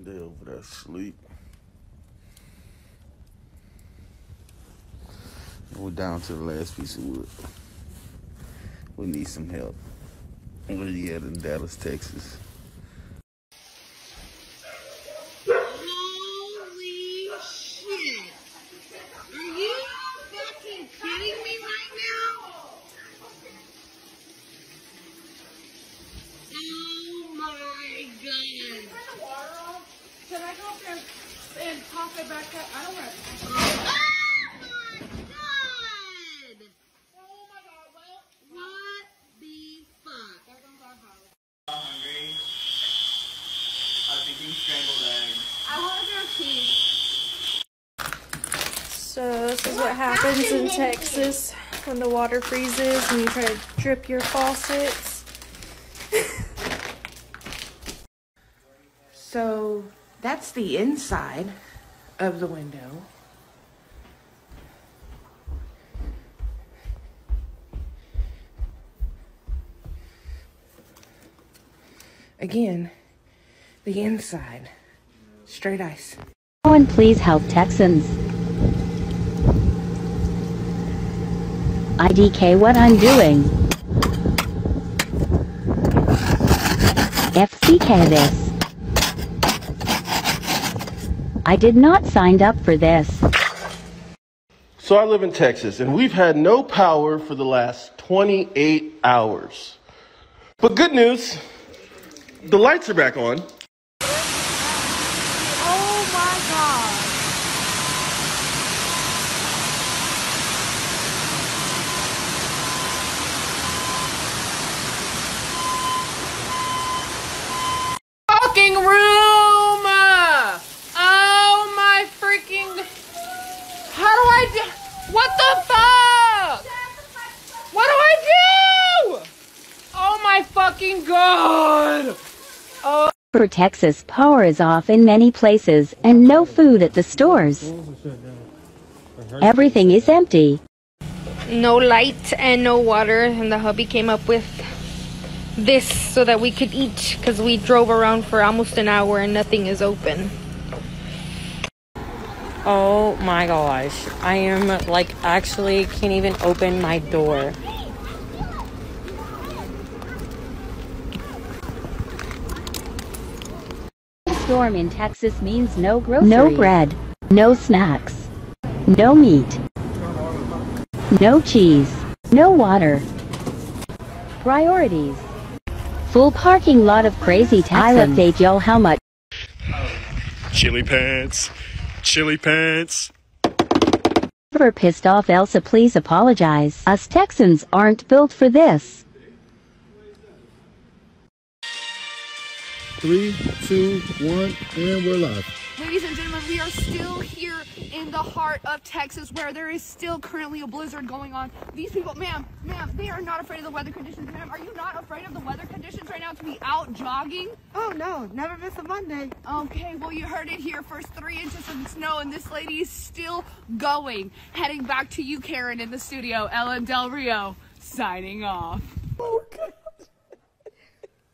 They over there asleep. We're down to the last piece of wood. We need some help. We're at in Dallas, Texas. Holy shit! Are you fucking kidding me right now? Oh my god! Can I go up there and pop it back up? I don't want to. Oh my god! Oh my god, well. What the fuck? There goes our house. Hungry. I was thinking scrambled eggs. I want to go cheese. So this is what happens in Texas when the water freezes and you try to drip your faucets. So that's the inside of the window. Again, the inside. Straight ice. Someone please help Texans. IDK what I'm doing. FCK this. I did not sign up for this. So I live in Texas, and we've had no power for the last 28 hours. But good news, the lights are back on. Oh my god. Fucking room! Oh my freaking... How do I do... What the fuck? What do I do? Oh my fucking god! Oh. For Texas, power is off in many places and no food at the stores. Everything is empty. No light and no water, and the hubby came up with this so that we could eat because we drove around for almost an hour and nothing is open. Oh my gosh, I am like actually can't even open my door. Storm in Texas means no groceries. No bread, no snacks, no meat, no cheese, no water. Priorities. Full parking lot of crazy Texans. I'll update y'all how much. Chili pants. Chili pants. Whoever pissed off Elsa, please apologize. Us Texans aren't built for this. 3, 2, 1, and we're live. Ladies and gentlemen, we are still here in the heart of Texas where there is still currently a blizzard going on. These people, ma'am, they are not afraid of the weather conditions. Ma'am, are you not afraid of the weather conditions right now to be out jogging? Oh no, never miss a Monday. Okay, well you heard it here. First 3 inches of snow and this lady is still going. Heading back to you, Karen, in the studio. Ellen Del Rio, signing off. Oh god.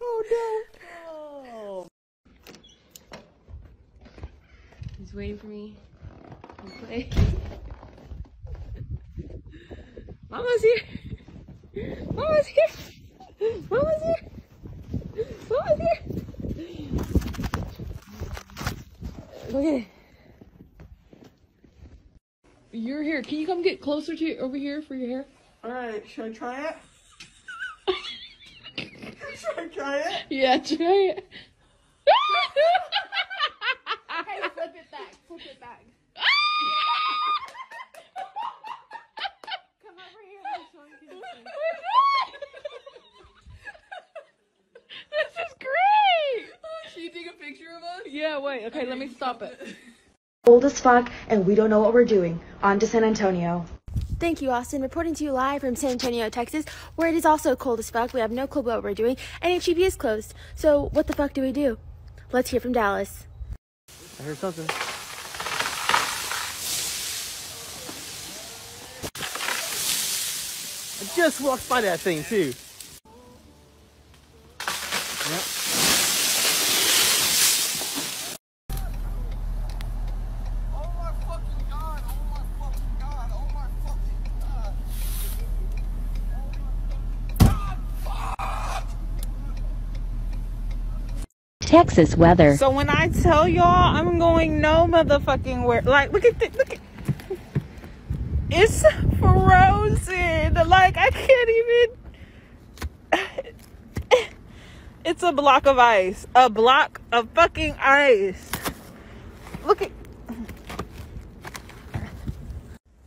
Oh no. He's waiting for me to play. Mama's here. Mama's here. Mama's here. Mama's here. Okay. You're here. Can you come get closer to over here for your hair? Alright, should I try it? Should I try it? Yeah, try it. Hey, flip it back. Flip it back. Come over here. This is great. Should you take a picture of us? Yeah, wait. Okay, let me stop it. Cold as fuck, and we don't know what we're doing. On to San Antonio. Thank you, Austin. Reporting to you live from San Antonio, Texas, where it is also cold as fuck. We have no clue what we're doing, and HEB is closed. So what the fuck do we do? Let's hear from Dallas. I heard something. I just walked by that thing too. Yep. Texas weather. So when I tell y'all I'm going no motherfucking where, like, look at this, look at, it's frozen. Like, I can't even, it's a block of ice. A block of fucking ice. Look at,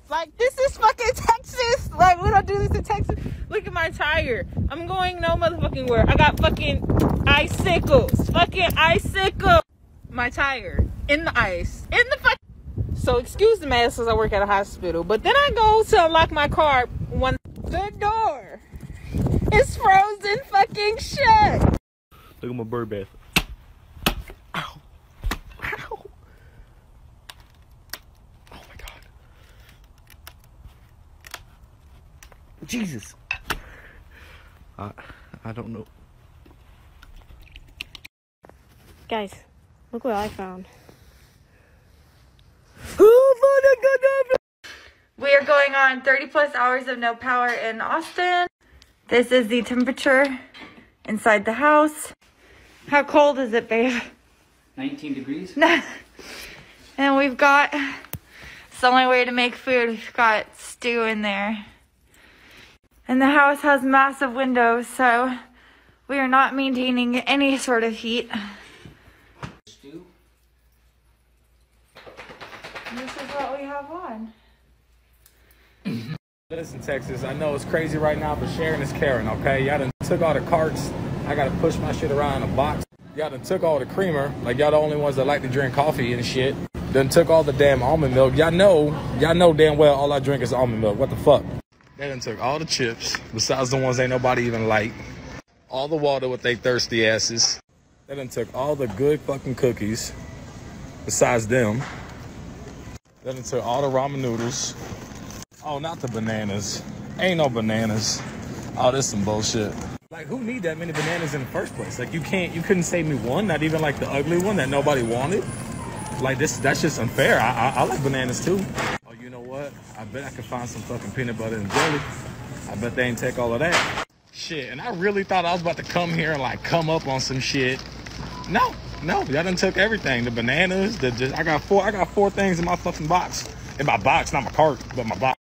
like, this is fucking Texas. Like, we don't do this in Texas. Look at my tire. I'm going no motherfucking where. I got fucking icicles. Fucking icicles. My tire. In the ice. In the fucking. So, excuse the mess because I work at a hospital. But then I go to unlock my car when the door is frozen fucking shut. Look at my bird bath. Ow. Ow. Oh my God. Jesus. I don't know. Guys, look what I found. We are going on 30 plus hours of no power in Austin. This is the temperature inside the house. How cold is it, babe? 19 degrees. And we've got, it's the only way to make food. We've got stew in there. And the house has massive windows, so we are not maintaining any sort of heat. Stew? This is what we have on. Listen, Texas, I know it's crazy right now, but sharing is caring, okay? Y'all done took all the carts. I gotta push my shit around in a box. Y'all done took all the creamer. Like, y'all the only ones that like to drink coffee and shit. Done took all the damn almond milk. Y'all know damn well all I drink is almond milk. What the fuck? They done took all the chips, besides the ones ain't nobody even like. All the water with they thirsty asses. They done took all the good fucking cookies, besides them. They done took all the ramen noodles. Oh, not the bananas. Ain't no bananas. Oh, this some bullshit. Like, who need that many bananas in the first place? Like, you couldn't save me one, not even like the ugly one that nobody wanted. Like, that's just unfair. I like bananas too. Oh, you know what? I bet I could find some fucking peanut butter and jelly. I bet they ain't take all of that. Shit, and I really thought I was about to come here and like come up on some shit. No, y'all done took everything. The bananas, I got four things in my fucking box. In my box, not my cart, but my box.